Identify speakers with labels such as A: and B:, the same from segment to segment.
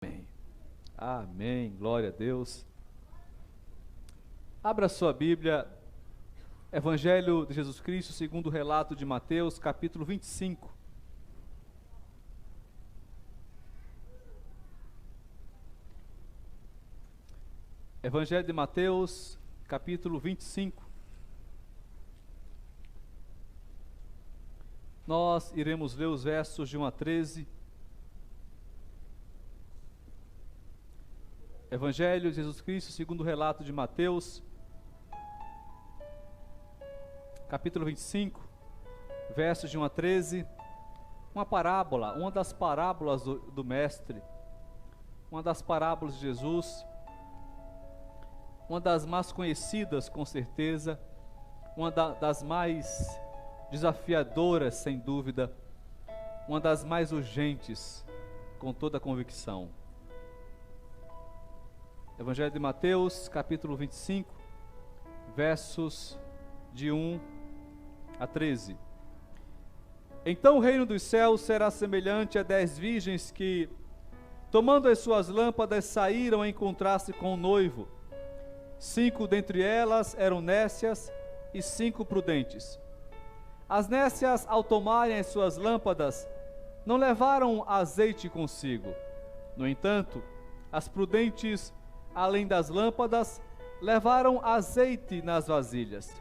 A: Amém. Amém. Glória a Deus. Abra sua Bíblia, Evangelho de Jesus Cristo, segundo o relato de Mateus, capítulo 25. Evangelho de Mateus, capítulo 25. Nós iremos ler os versos de 1 a 13. Evangelho de Jesus Cristo, segundo o relato de Mateus, capítulo 25, versos de 1 a 13, uma parábola, uma das parábolas do Mestre, uma das parábolas de Jesus, uma das mais conhecidas com certeza, uma das mais desafiadoras sem dúvida, uma das mais urgentes com toda a convicção. Evangelho de Mateus, capítulo 25, versos de 1 a 13. Então o reino dos céus será semelhante a 10 virgens que, tomando as suas lâmpadas, saíram a encontrar-se com o noivo. 5 dentre elas eram nécias e 5 prudentes. As nécias, ao tomarem as suas lâmpadas, não levaram azeite consigo. No entanto, as prudentes, além das lâmpadas, levaram azeite nas vasilhas.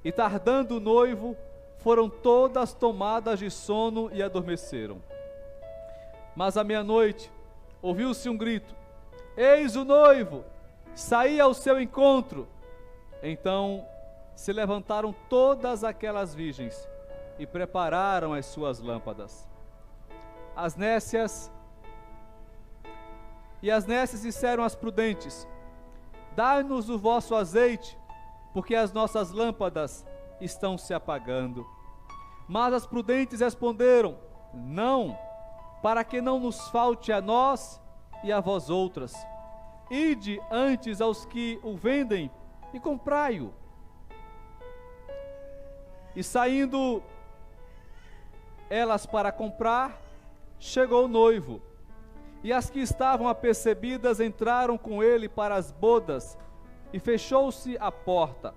A: E tardando o noivo, foram todas tomadas de sono e adormeceram. Mas à meia-noite, ouviu-se um grito: eis o noivo, saí ao seu encontro. Então se levantaram todas aquelas virgens e prepararam as suas lâmpadas. As nécias disseram às prudentes: dai-nos o vosso azeite, porque as nossas lâmpadas estão se apagando. Mas as prudentes responderam: não, para que não nos falte a nós e a vós outras. Ide antes aos que o vendem e comprai-o. E saindo elas para comprar, chegou o noivo. E as que estavam apercebidas entraram com ele para as bodas, e fechou-se a porta.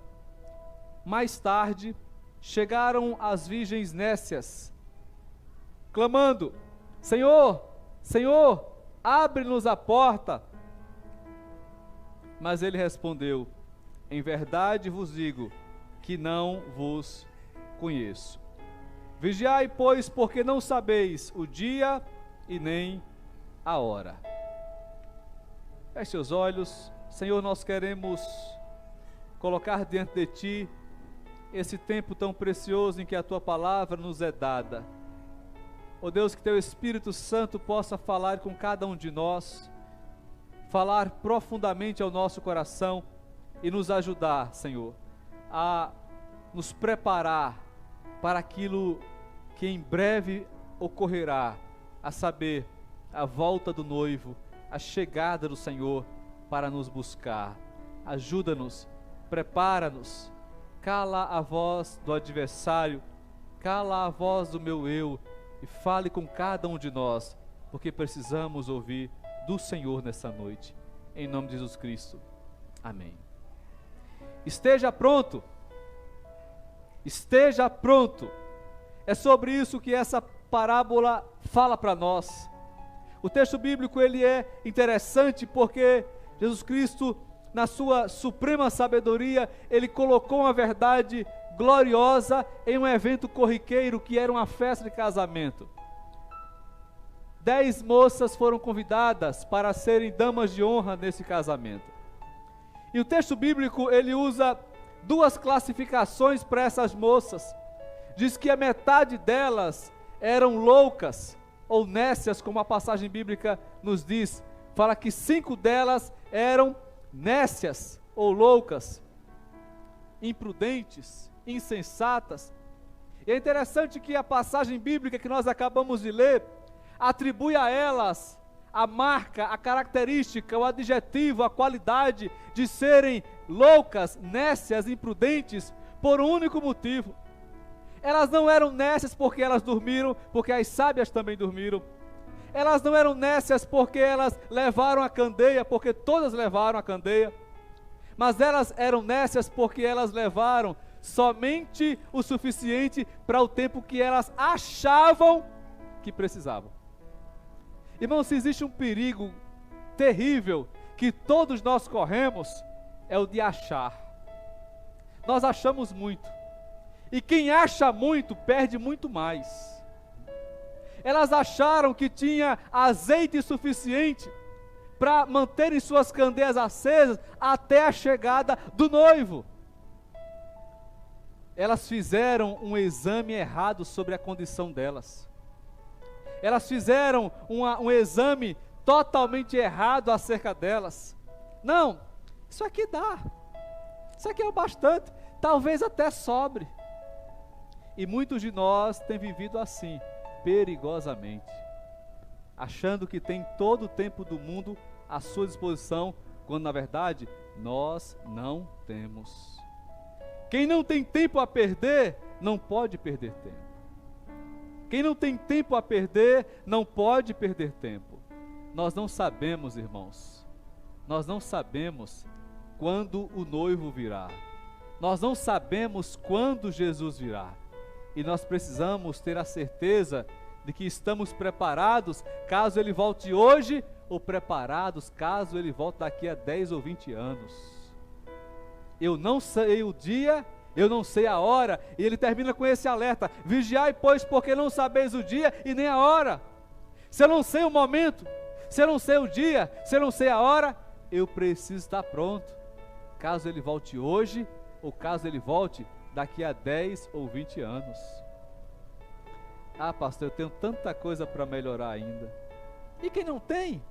A: Mais tarde, chegaram as virgens nécias, clamando: Senhor, Senhor, abre-nos a porta. Mas ele respondeu: em verdade vos digo que não vos conheço. Vigiai, pois, porque não sabeis o dia e nem a hora. Feche seus olhos. Senhor, nós queremos colocar diante de Ti esse tempo tão precioso em que a Tua palavra nos é dada. Ó Deus, que Teu Espírito Santo possa falar com cada um de nós, falar profundamente ao nosso coração e nos ajudar, Senhor, a nos preparar para aquilo que em breve ocorrerá, a saber, a volta do noivo, a chegada do Senhor para nos buscar. Ajuda-nos, prepara-nos, cala a voz do adversário, cala a voz do meu eu e fale com cada um de nós, porque precisamos ouvir do Senhor nessa noite, em nome de Jesus Cristo, amém. Esteja pronto, esteja pronto, é sobre isso que essa parábola fala para nós. O texto bíblico ele é interessante porque Jesus Cristo, na sua suprema sabedoria, ele colocou uma verdade gloriosa em um evento corriqueiro que era uma festa de casamento. 10 moças foram convidadas para serem damas de honra nesse casamento. E o texto bíblico ele usa 2 classificações para essas moças. Diz que a metade delas eram loucas ou nécias, como a passagem bíblica nos diz. Fala que 5 delas eram nécias ou loucas, imprudentes, insensatas. E é interessante que a passagem bíblica que nós acabamos de ler atribui a elas a marca, a característica, o adjetivo, a qualidade de serem loucas, nécias, imprudentes, por um único motivo. Elas não eram nécias porque elas dormiram, porque as sábias também dormiram. Elas não eram nécias porque elas levaram a candeia, porque todas levaram a candeia. Mas elas eram nécias porque elas levaram somente o suficiente para o tempo que elas achavam que precisavam. Irmãos, se existe um perigo terrível que todos nós corremos, é o de achar. Nós achamos muito. E quem acha muito, perde muito mais. Elas acharam que tinha azeite suficiente para manterem suas candeias acesas até a chegada do noivo. Elas fizeram um exame errado sobre a condição delas. Elas fizeram um exame totalmente errado acerca delas. Não, isso aqui dá. Isso aqui é o bastante. Talvez até sobre. E muitos de nós têm vivido assim, perigosamente, achando que tem todo o tempo do mundo à sua disposição, quando na verdade nós não temos. Quem não tem tempo a perder, não pode perder tempo. Quem não tem tempo a perder, não pode perder tempo. Nós não sabemos, irmãos, nós não sabemos quando o noivo virá. Nós não sabemos quando Jesus virá. E nós precisamos ter a certeza de que estamos preparados caso Ele volte hoje, ou preparados caso Ele volte daqui a 10 ou 20 anos. Eu não sei o dia, eu não sei a hora, e Ele termina com esse alerta: vigiai, pois, porque não sabeis o dia e nem a hora. Se eu não sei o momento, se eu não sei o dia, se eu não sei a hora, eu preciso estar pronto, caso Ele volte hoje, ou caso Ele volte daqui a 10 ou 20 anos. Ah, pastor, eu tenho tanta coisa para melhorar ainda. E quem não tem?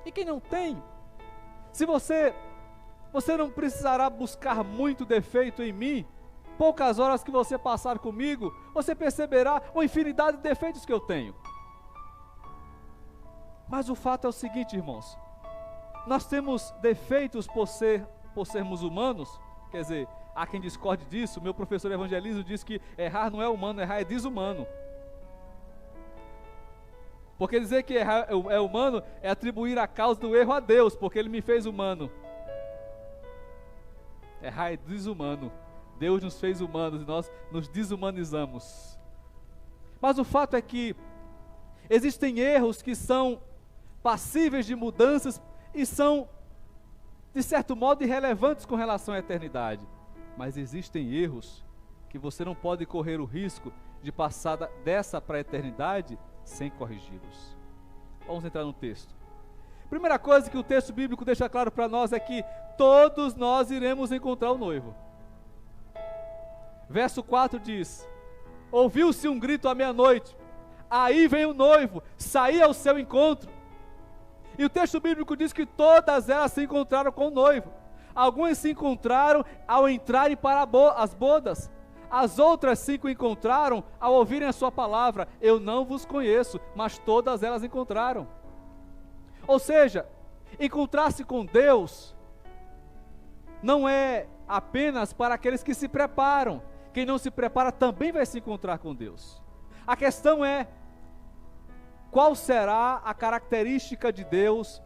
A: E quem não tem? Se você não precisará buscar muito defeito em mim. Poucas horas que você passar comigo, você perceberá uma infinidade de defeitos que eu tenho. Mas o fato é o seguinte, irmãos: nós temos defeitos por sermos humanos. Quer dizer, há quem discorde disso. Meu professor evangelismo diz que errar não é humano, errar é desumano. Porque dizer que errar é humano é atribuir a causa do erro a Deus, porque Ele me fez humano. Errar é desumano. Deus nos fez humanos e nós nos desumanizamos. Mas o fato é que existem erros que são passíveis de mudanças e são, de certo modo, irrelevantes com relação à eternidade. Mas existem erros que você não pode correr o risco de passar dessa para a eternidade sem corrigi-los. Vamos entrar no texto. Primeira coisa que o texto bíblico deixa claro para nós é que todos nós iremos encontrar o noivo. Verso 4 diz: ouviu-se um grito à meia-noite, aí vem o noivo, saí ao seu encontro. E o texto bíblico diz que todas elas se encontraram com o noivo. Algumas se encontraram ao entrarem para as bodas. As outras 5 encontraram ao ouvirem a sua palavra: eu não vos conheço. Mas todas elas encontraram. Ou seja, encontrar-se com Deus não é apenas para aqueles que se preparam. Quem não se prepara também vai se encontrar com Deus. A questão é: qual será a característica de Deus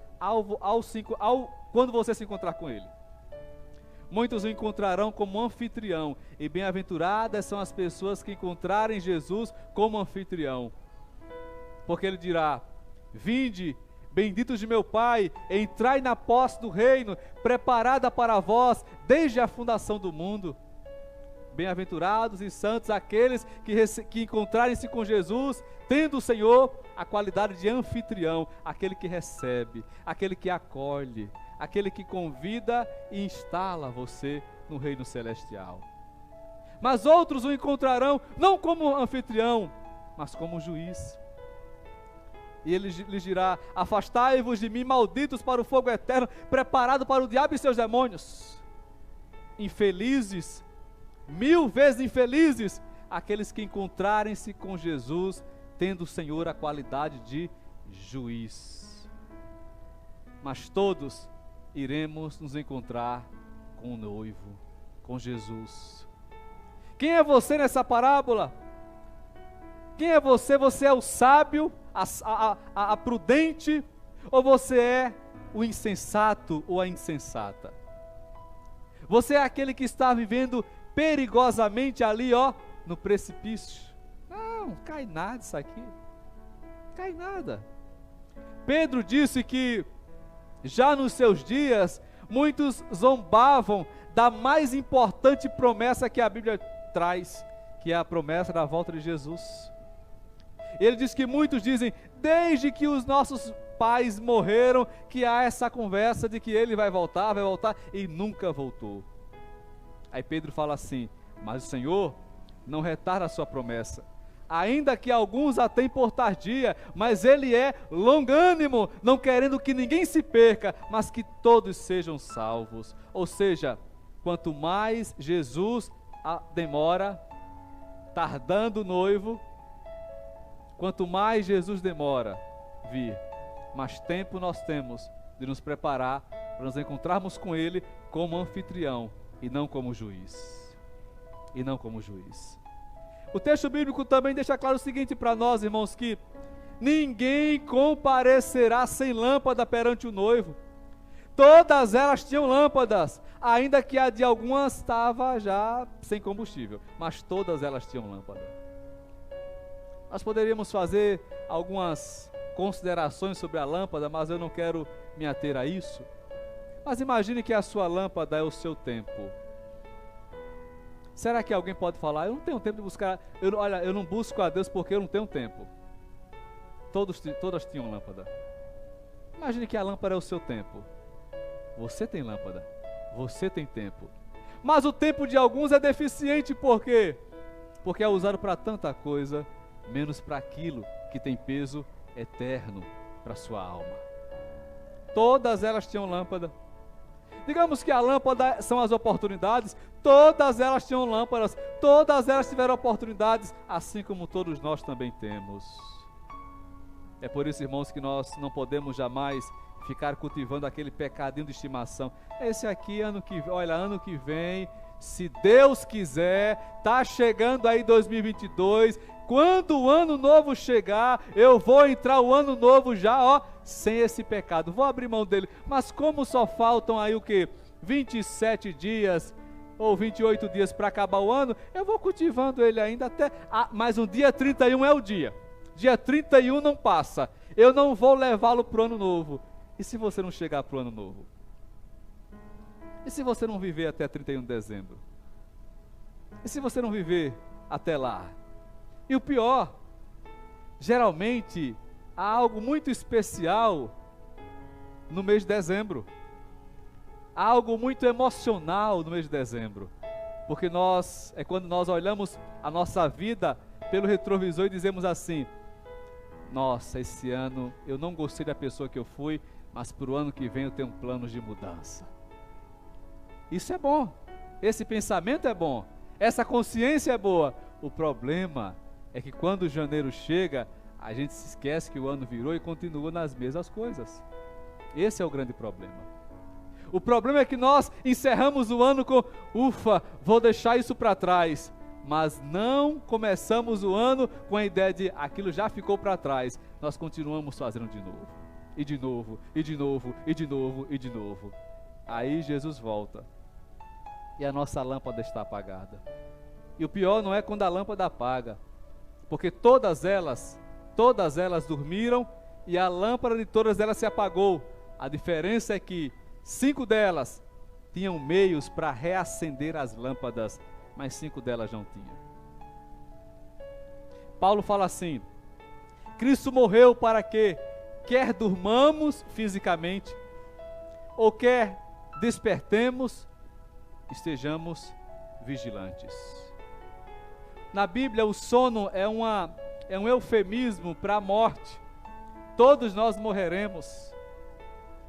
A: quando você se encontrar com Ele? Muitos o encontrarão como anfitrião, e bem-aventuradas são as pessoas que encontrarem Jesus como anfitrião, porque Ele dirá: vinde, benditos de meu Pai, entrai na posse do reino, preparada para vós desde a fundação do mundo. Bem-aventurados e santos aqueles que encontrarem-se com Jesus, tendo o Senhor a qualidade de anfitrião, aquele que recebe, aquele que acolhe, aquele que convida e instala você no reino celestial. Mas outros o encontrarão não como anfitrião, mas como juiz. E ele lhes dirá: afastai-vos de mim, malditos, para o fogo eterno, preparado para o diabo e seus demônios. Infelizes, 1000 vezes infelizes, aqueles que encontrarem-se com Jesus, tendo o Senhor a qualidade de juiz. Mas todos iremos nos encontrar com o noivo, com Jesus. Quem é você nessa parábola? Quem é você? Você é o sábio, a prudente, ou você é o insensato ou a insensata? Você é aquele que está vivendo perigosamente ali, no precipício? Não, cai nada isso aqui. Cai nada. Pedro disse que já nos seus dias, muitos zombavam da mais importante promessa que a Bíblia traz, que é a promessa da volta de Jesus. Ele diz que muitos dizem, desde que os nossos pais morreram, que há essa conversa de que ele vai voltar, e nunca voltou. Aí Pedro fala assim, mas o Senhor não retarda a sua promessa, ainda que alguns a tenham por tardia, mas ele é longânimo, não querendo que ninguém se perca, mas que todos sejam salvos. Ou seja, quanto mais Jesus demora, tardando o noivo, quanto mais Jesus demora vir, mais tempo nós temos de nos preparar para nos encontrarmos com Ele como anfitrião e não como juiz. E não como juiz. O texto bíblico também deixa claro o seguinte para nós, irmãos, que ninguém comparecerá sem lâmpada perante o noivo. Todas elas tinham lâmpadas, ainda que a de algumas estava já sem combustível, mas todas elas tinham lâmpada. Nós poderíamos fazer algumas considerações sobre a lâmpada, mas eu não quero me ater a isso. Mas imagine que a sua lâmpada é o seu tempo. Será que alguém pode falar, eu não tenho tempo de buscar, eu não busco a Deus porque eu não tenho tempo? Todas tinham lâmpada. Imagine que a lâmpada é o seu tempo. Você tem lâmpada, você tem tempo. Mas o tempo de alguns é deficiente, por quê? Porque é usado para tanta coisa, menos para aquilo que tem peso eterno para sua alma. Todas elas tinham lâmpada. Digamos que a lâmpada são as oportunidades, todas elas tinham lâmpadas, todas elas tiveram oportunidades, assim como todos nós também temos. É por isso, irmãos, que nós não podemos jamais ficar cultivando aquele pecadinho de estimação. Esse aqui, ano que vem, se Deus quiser, está chegando aí 2022, quando o ano novo chegar, eu vou entrar o ano novo já, sem esse pecado, vou abrir mão dele. Mas como só faltam aí 27 dias ou 28 dias para acabar o ano, eu vou cultivando ele ainda até, mas um dia 31 é o dia 31 não passa, eu não vou levá-lo para o ano novo. E se você não chegar para o ano novo? E se você não viver até 31 de dezembro? E se você não viver até lá? E o pior, geralmente há algo muito especial no mês de dezembro. Há algo muito emocional no mês de dezembro. Porque é quando nós olhamos a nossa vida pelo retrovisor e dizemos assim, nossa, esse ano eu não gostei da pessoa que eu fui, mas para o ano que vem eu tenho planos de mudança. Isso é bom, esse pensamento é bom, essa consciência é boa. O problema é que quando janeiro chega, a gente se esquece que o ano virou e continua nas mesmas coisas. Esse é o grande problema. O problema é que nós encerramos o ano com, ufa, vou deixar isso para trás, mas não começamos o ano com a ideia de aquilo já ficou para trás. Nós continuamos fazendo de novo, e de novo, e de novo, e de novo, e de novo. Aí Jesus volta e a nossa lâmpada está apagada. E o pior não é quando a lâmpada apaga, porque todas elas dormiram e a lâmpada de todas elas se apagou. A diferença é que 5 delas tinham meios para reacender as lâmpadas, mas 5 delas não tinham. Paulo fala assim, Cristo morreu para que, quer durmamos fisicamente, ou quer despertemos, estejamos vigilantes. Na Bíblia, o sono é um eufemismo para a morte. Todos nós morreremos.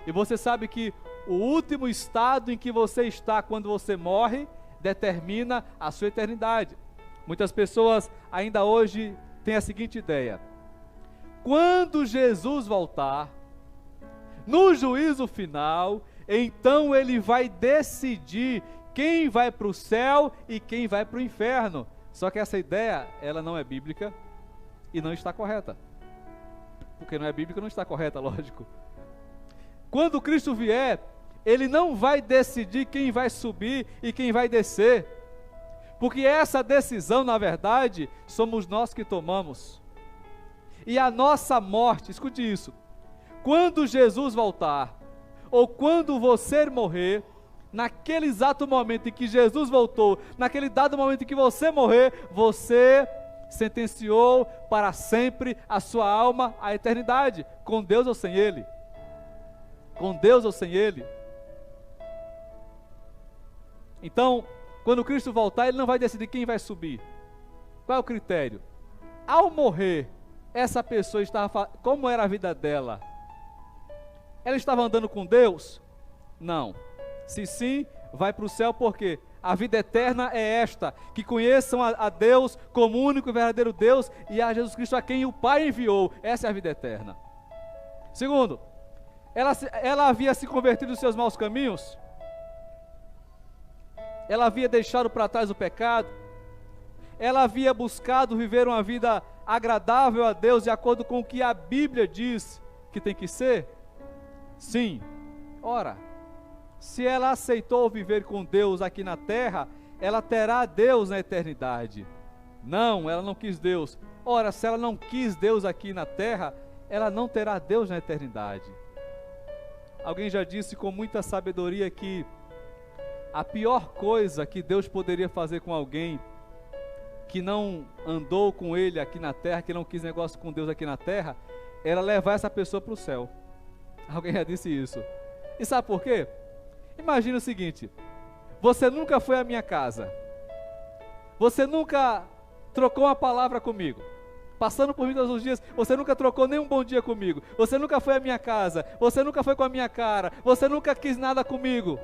A: E você sabe que o último estado em que você está quando você morre determina a sua eternidade. Muitas pessoas ainda hoje têm a seguinte ideia: quando Jesus voltar, no juízo final, então ele vai decidir quem vai para o céu e quem vai para o inferno. Só que essa ideia, ela não é bíblica, e não está correta. Porque não é bíblica, não está correta, lógico. Quando Cristo vier, Ele não vai decidir quem vai subir e quem vai descer. Porque essa decisão, na verdade, somos nós que tomamos. E a nossa morte, escute isso, quando Jesus voltar, ou quando você morrer, naquele exato momento em que Jesus voltou, naquele dado momento em que você morrer, você sentenciou para sempre a sua alma à eternidade, com Deus ou sem Ele. Com Deus ou sem Ele. Então, quando Cristo voltar, Ele não vai decidir quem vai subir. Qual é o critério? Ao morrer, essa pessoa estava, como era a vida dela? Ela estava andando com Deus? Não. Se sim, vai para o céu, porque a vida eterna é esta, que conheçam a Deus como único e verdadeiro Deus e a Jesus Cristo a quem o Pai enviou. Essa é a vida eterna. Segundo, ela havia se convertido dos seus maus caminhos, ela havia deixado para trás o pecado, ela havia buscado viver uma vida agradável a Deus de acordo com o que a Bíblia diz que tem que ser? Sim. Ora, se ela aceitou viver com Deus aqui na terra, ela terá Deus na eternidade. Não, ela não quis Deus. Ora, se ela não quis Deus aqui na terra, ela não terá Deus na eternidade. Alguém já disse com muita sabedoria que a pior coisa que Deus poderia fazer com alguém que não andou com Ele aqui na terra, que não quis negócio com Deus aqui na terra, era levar essa pessoa para o céu. Alguém já disse isso. E sabe por quê? Imagina o seguinte: você nunca foi à minha casa, você nunca trocou uma palavra comigo, passando por mim todos os dias, você nunca trocou nem um bom dia comigo, você nunca foi à minha casa, você nunca foi com a minha cara, você nunca quis nada comigo.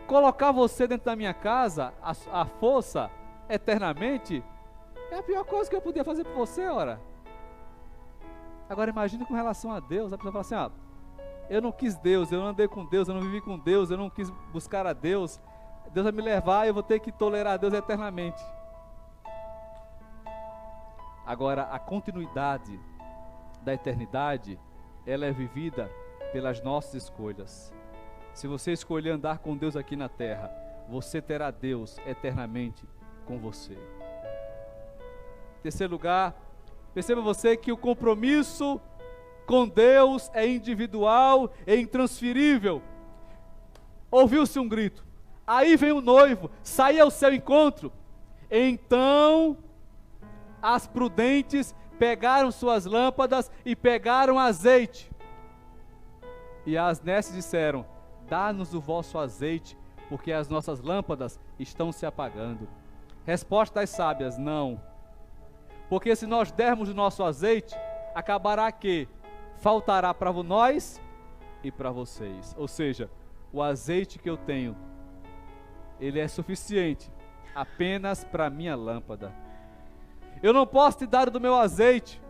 A: Colocar você dentro da minha casa, a força, eternamente, é a pior coisa que eu podia fazer por você, ora. Agora imagine com relação a Deus, a pessoa fala assim: eu não quis Deus, eu não andei com Deus, eu não vivi com Deus, eu não quis buscar a Deus, Deus vai me levar e eu vou ter que tolerar a Deus eternamente. Agora, a continuidade da eternidade, ela é vivida pelas nossas escolhas. Se você escolher andar com Deus aqui na terra, você terá Deus eternamente com você. Em terceiro lugar, perceba você que o compromisso com Deus é individual e intransferível. Ouviu-se um grito, aí vem o noivo, sai ao seu encontro. Então as prudentes pegaram suas lâmpadas e pegaram azeite. E as nesses disseram: dá-nos o vosso azeite, porque as nossas lâmpadas estão se apagando. Resposta das sábias: não. Porque se nós dermos o nosso azeite, acabará que faltará para nós e para vocês. Ou seja, o azeite que eu tenho, ele é suficiente apenas para a minha lâmpada. Eu não posso te dar do meu azeite.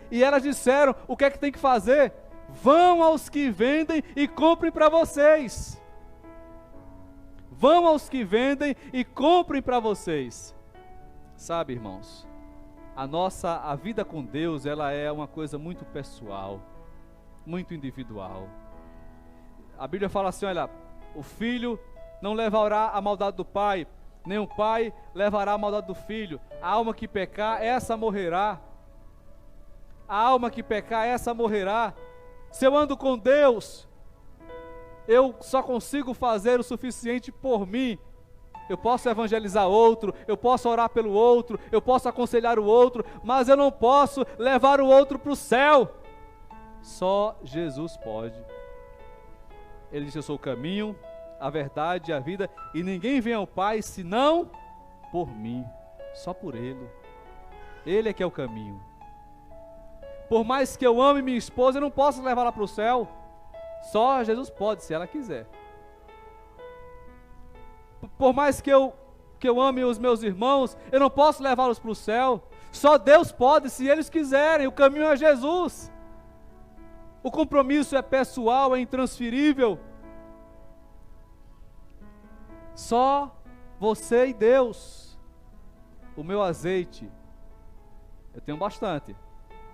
A: E elas disseram: o que é que tem que fazer? Vão aos que vendem e comprem para vocês. Vão aos que vendem e comprem para vocês. Sabe, irmãos, a vida com Deus, ela é uma coisa muito pessoal, muito individual. A Bíblia fala assim: olha, o filho não levará a maldade do pai, nem o pai levará a maldade do filho. A alma que pecar, essa morrerá. A alma que pecar, essa morrerá. Se eu ando com Deus, eu só consigo fazer o suficiente por mim. Eu posso evangelizar outro, eu posso orar pelo outro, eu posso aconselhar o outro, mas eu não posso levar o outro para o céu. Só Jesus pode. Ele disse: eu sou o caminho, a verdade e a vida, e ninguém vem ao Pai senão por mim. Só por Ele. Ele é que é o caminho. Por mais que eu ame minha esposa, eu não posso levá-la para o céu. Só Jesus pode, se ela quiser. Por mais que eu ame os meus irmãos, eu não posso levá-los para o céu. Só Deus pode, se eles quiserem. O caminho é Jesus. O compromisso é pessoal, é intransferível. Só você e Deus. O meu azeite eu tenho bastante,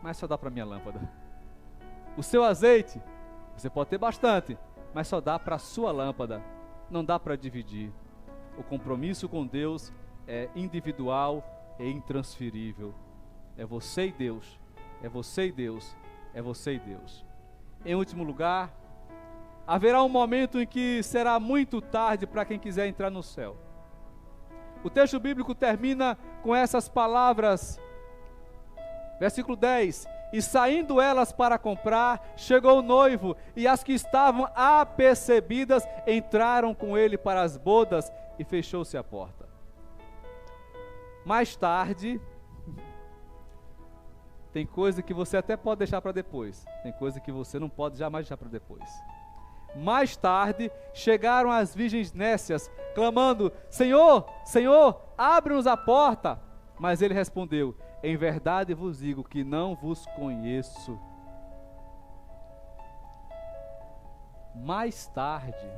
A: mas só dá para minha lâmpada. O seu azeite, você pode ter bastante, mas só dá para a sua lâmpada. Não dá para dividir. O compromisso com Deus é individual e intransferível. É você e Deus. É você e Deus. É você e Deus. Em último lugar, haverá um momento em que será muito tarde para quem quiser entrar no céu. O texto bíblico termina com essas palavras. Versículo 10. E saindo elas para comprar, chegou o noivo, e as que estavam apercebidas entraram com ele para as bodas, e fechou-se a porta. Mais tarde, tem coisa que você até pode deixar para depois, tem coisa que você não pode jamais deixar para depois. Mais tarde, chegaram as virgens nécias, clamando: Senhor, Senhor, abre-nos a porta. Mas ele respondeu: em verdade vos digo que não vos conheço. Mais tarde.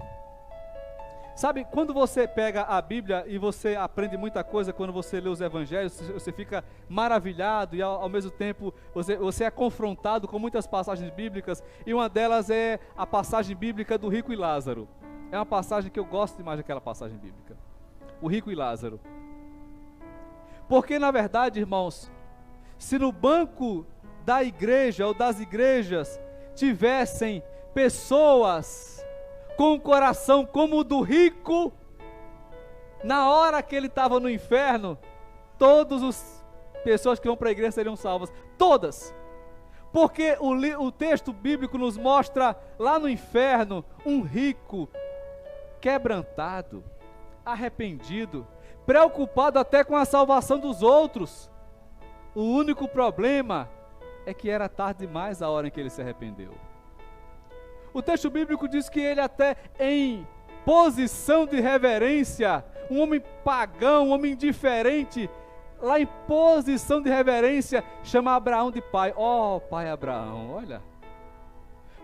A: Sabe, quando você pega a Bíblia e você aprende muita coisa, quando você lê os evangelhos, você fica maravilhado e ao mesmo tempo você é confrontado com muitas passagens bíblicas, e uma delas é a passagem bíblica do rico e Lázaro. É uma passagem que eu gosto demais daquela passagem bíblica. O rico e Lázaro. Porque na verdade, irmãos, se no banco da igreja ou das igrejas tivessem pessoas com o coração como o do rico, na hora que ele estava no inferno, todas as pessoas que vão para a igreja seriam salvas, todas. Porque o texto bíblico nos mostra lá no inferno um rico quebrantado, arrependido, preocupado até com a salvação dos outros. O único problema é que era tarde demais a hora em que ele se arrependeu. O texto bíblico diz que ele até em posição de reverência, um homem pagão, um homem indiferente, lá em posição de reverência, chama Abraão de pai. Oh, pai Abraão, olha.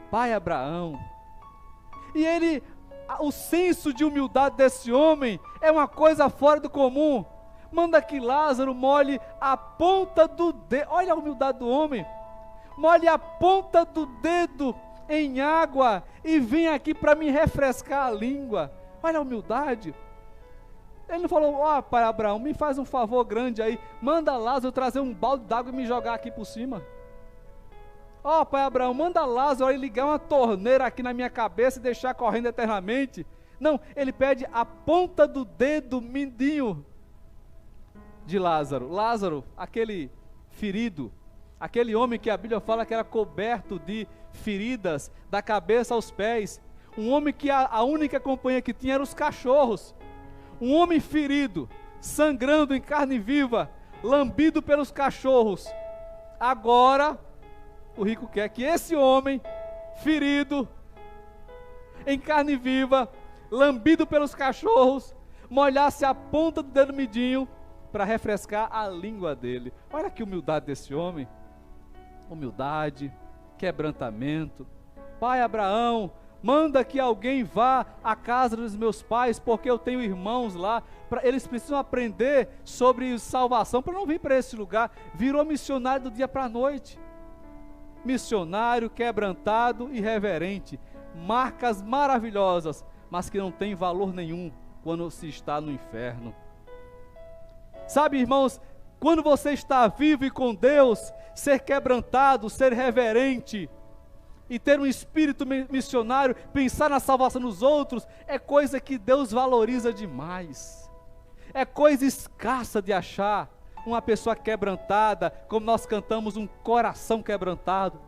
A: Pai Abraão. E ele, o senso de humildade desse homem é uma coisa fora do comum. Manda que Lázaro molhe a ponta do dedo. Olha a humildade do homem. Molhe a ponta do dedo em água e vem aqui para me refrescar a língua. Olha a humildade. Ele não falou: ó, pai Abraão, me faz um favor grande aí, manda Lázaro trazer um balde d'água e me jogar aqui por cima. Ó, pai Abraão, manda Lázaro aí ligar uma torneira aqui na minha cabeça e deixar correndo eternamente. Não, ele pede a ponta do dedo mindinho de Lázaro. Lázaro, aquele ferido, aquele homem que a Bíblia fala que era coberto de feridas, da cabeça aos pés. Um homem que a única companhia que tinha eram os cachorros. Um homem ferido, sangrando em carne viva, lambido pelos cachorros. Agora, o rico quer que esse homem, ferido, em carne viva, lambido pelos cachorros, molhasse a ponta do dedo midinho para refrescar a língua dele. Olha que humildade desse homem. Humildade, quebrantamento. Pai Abraão, manda que alguém vá à casa dos meus pais, porque eu tenho irmãos lá, eles precisam aprender sobre salvação, para não vir para esse lugar. Virou missionário do dia para a noite. Missionário, quebrantado e reverente. Marcas maravilhosas, mas que não tem valor nenhum quando se está no inferno. Sabe, irmãos, quando você está vivo e com Deus, ser quebrantado, ser reverente e ter um espírito missionário, pensar na salvação dos outros, é coisa que Deus valoriza demais. É coisa escassa de achar uma pessoa quebrantada, como nós cantamos, um coração quebrantado.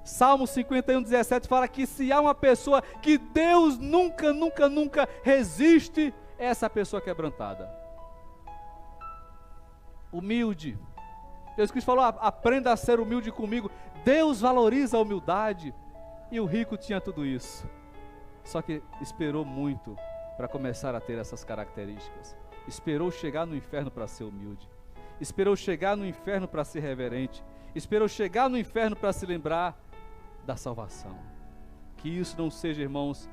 A: Salmo 51:17 fala que se há uma pessoa que Deus nunca resiste, é essa pessoa quebrantada. Humilde. Jesus Cristo falou: aprenda a ser humilde comigo. Deus valoriza a humildade. E o rico tinha tudo isso, só que esperou muito para começar a ter essas características. Esperou chegar no inferno para ser humilde. Esperou chegar no inferno para ser reverente. Esperou chegar no inferno para se lembrar da salvação. Que isso não seja, irmãos,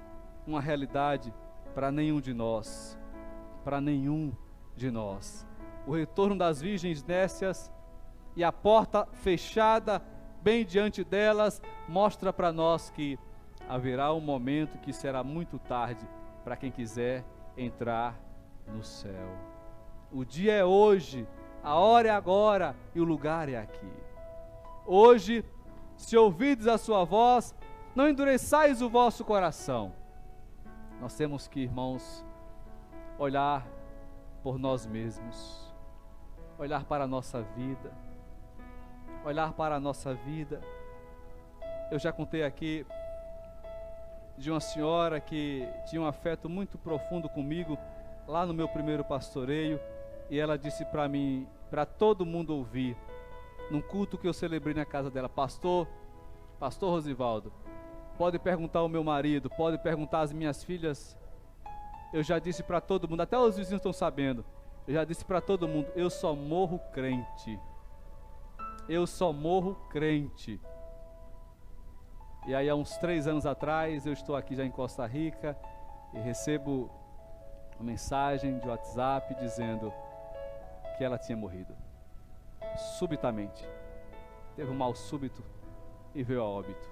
A: uma realidade para nenhum de nós. Para nenhum de nós. O retorno das virgens nécias e a porta fechada bem diante delas, mostra para nós que haverá um momento que será muito tarde para quem quiser entrar no céu. O dia é hoje, a hora é agora e o lugar é aqui. Hoje, se ouvides a sua voz, não endureçais o vosso coração. Nós temos que, irmãos, olhar por nós mesmos, olhar para a nossa vida, olhar para a nossa vida. Eu já contei aqui de uma senhora que tinha um afeto muito profundo comigo, lá no meu primeiro pastoreio, e ela disse para mim, para todo mundo ouvir, num culto que eu celebrei na casa dela: Pastor Rosivaldo, pode perguntar ao meu marido, pode perguntar às minhas filhas, eu já disse para todo mundo, até os vizinhos estão sabendo, eu já disse para todo mundo, eu só morro crente. Eu só morro crente. E aí há uns 3 anos atrás, eu estou aqui já em Costa Rica e recebo uma mensagem de WhatsApp dizendo que ela tinha morrido subitamente, teve um mal súbito e veio a óbito.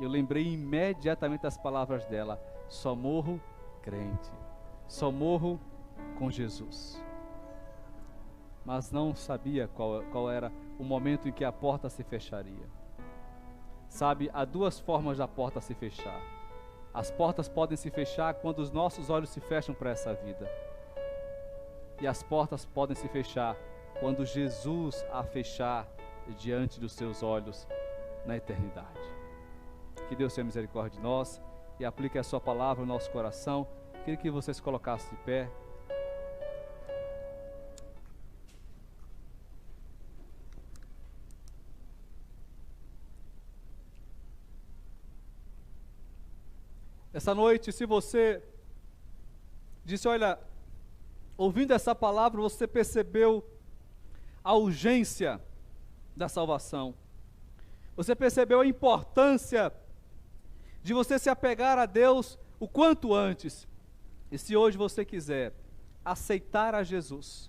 A: Eu lembrei imediatamente das palavras dela: só morro crente, só morro com Jesus. Mas não sabia qual era o momento em que a porta se fecharia. Sabe, há 2 formas da porta se fechar. As portas podem se fechar quando os nossos olhos se fecham para essa vida. E as portas podem se fechar quando Jesus a fechar diante dos seus olhos na eternidade. Que Deus tenha misericórdia de nós e aplique a sua palavra no nosso coração. Queria que vocês colocassem de pé. Essa noite, se você disse, olha, ouvindo essa palavra, você percebeu a urgência da salvação, você percebeu a importância de você se apegar a Deus o quanto antes, e se hoje você quiser aceitar a Jesus,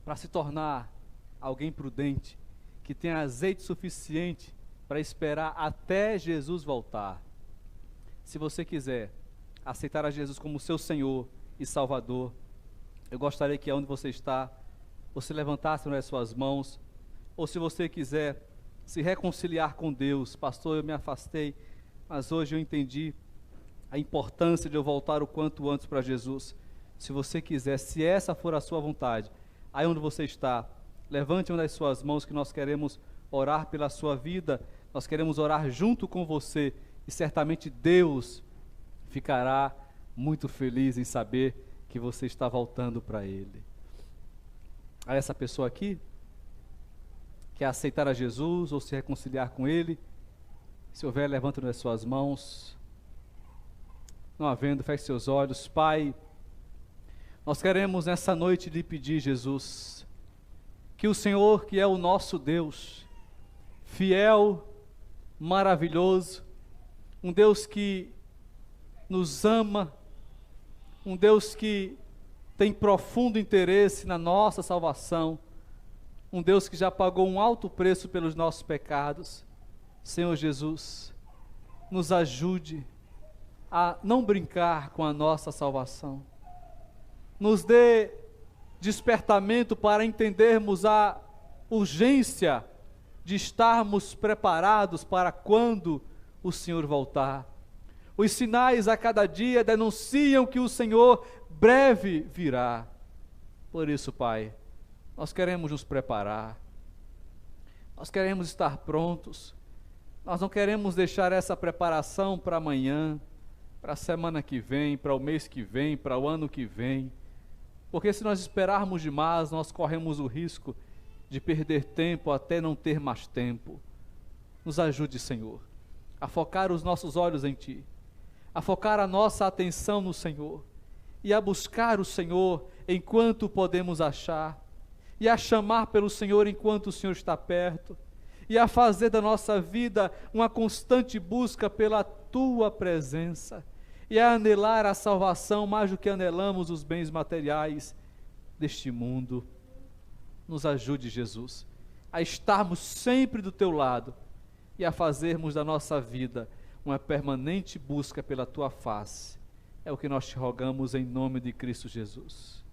A: para se tornar alguém prudente, que tenha azeite suficiente para esperar até Jesus voltar, se você quiser aceitar a Jesus como seu Senhor e Salvador, eu gostaria que onde você está, você levantasse as suas mãos, ou se você quiser se reconciliar com Deus: pastor, eu me afastei, mas hoje eu entendi a importância de eu voltar o quanto antes para Jesus. Se você quiser, se essa for a sua vontade, aí onde você está, levante uma das suas mãos, que nós queremos orar pela sua vida, nós queremos orar junto com você, e certamente Deus ficará muito feliz em saber que você está voltando para Ele. A essa pessoa aqui, quer aceitar a Jesus ou se reconciliar com Ele, se houver, levante as suas mãos. Não havendo, feche seus olhos. Pai, nós queremos nessa noite lhe pedir, Jesus, que o Senhor, que é o nosso Deus, fiel, maravilhoso, um Deus que nos ama, um Deus que tem profundo interesse na nossa salvação, um Deus que já pagou um alto preço pelos nossos pecados. Senhor Jesus, nos ajude a não brincar com a nossa salvação, nos dê despertamento para entendermos a urgência de estarmos preparados para quando o Senhor voltar. Os sinais a cada dia denunciam que o Senhor breve virá. Por isso, Pai, nós queremos nos preparar, nós queremos estar prontos, nós não queremos deixar essa preparação para amanhã, para a semana que vem, para o mês que vem, para o ano que vem, porque se nós esperarmos demais, nós corremos o risco de perder tempo até não ter mais tempo. Nos ajude, Senhor, a focar os nossos olhos em Ti, a focar a nossa atenção no Senhor, e a buscar o Senhor enquanto podemos achar, e a chamar pelo Senhor enquanto o Senhor está perto, e a fazer da nossa vida uma constante busca pela Tua presença, e a anelar a salvação mais do que anelamos os bens materiais deste mundo. Nos ajude, Jesus, a estarmos sempre do teu lado e a fazermos da nossa vida uma permanente busca pela tua face. É o que nós te rogamos em nome de Cristo Jesus.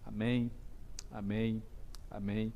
A: Amém, amém, amém.